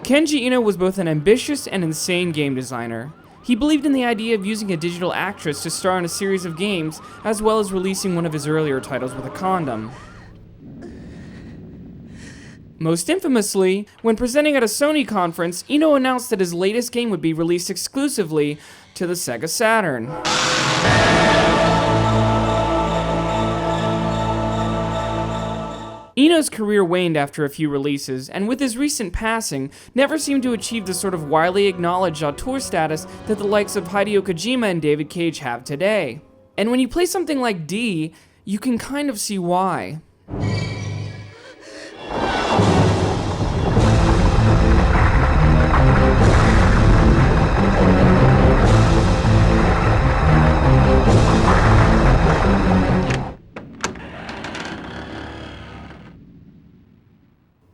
Kenji Eno was both an ambitious and insane game designer. He believed in the idea of using a digital actress to star in a series of games, as well as releasing one of his earlier titles with a condom. Most infamously, when presenting at a Sony conference, Eno announced that his latest game would be released exclusively to the Sega Saturn. Eno's career waned after a few releases, and with his recent passing, never seemed to achieve the sort of widely acknowledged auteur status that the likes of Hideo Kojima and David Cage have today. And when you play something like D, you can kind of see why.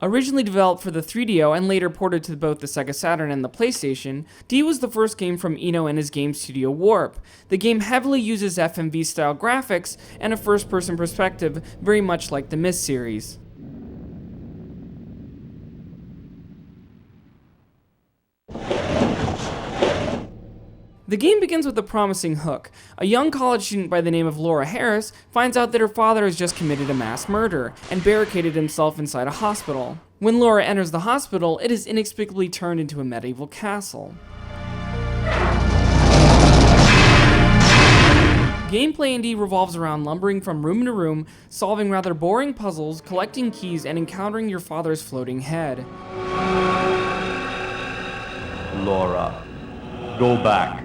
Originally developed for the 3DO and later ported to both the Sega Saturn and the PlayStation, D was the first game from Eno and his game studio Warp. The game heavily uses FMV-style graphics and a first-person perspective, very much like the Myst series. The game begins with a promising hook. A young college student by the name of Laura Harris finds out that her father has just committed a mass murder and barricaded himself inside a hospital. When Laura enters the hospital, it is inexplicably turned into a medieval castle. Gameplay in D revolves around lumbering from room to room, solving rather boring puzzles, collecting keys, and encountering your father's floating head. Laura, go back.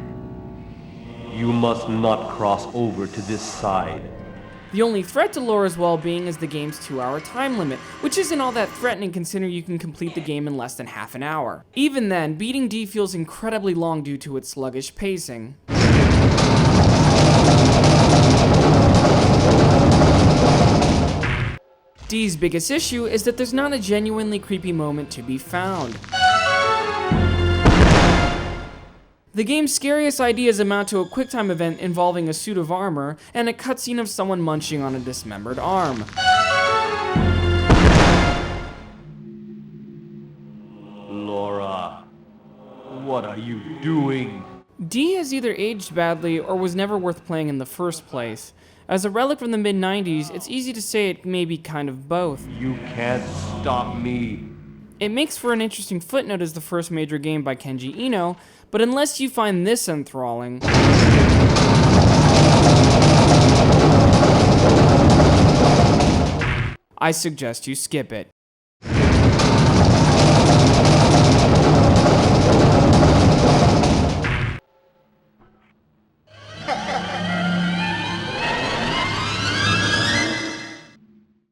You must not cross over to this side. The only threat to Laura's well-being is the game's 2-hour time limit, which isn't all that threatening considering you can complete the game in less than half an hour. Even then, beating D feels incredibly long due to its sluggish pacing. D's biggest issue is that there's not a genuinely creepy moment to be found. The game's scariest ideas amount to a QuickTime event involving a suit of armor and a cutscene of someone munching on a dismembered arm. Laura, what are you doing? D has either aged badly or was never worth playing in the first place. As a relic from the mid-90s, it's easy to say it may be kind of both. You can't stop me. It makes for an interesting footnote as the first major game by Kenji Eno, but unless you find this enthralling, I suggest you skip it.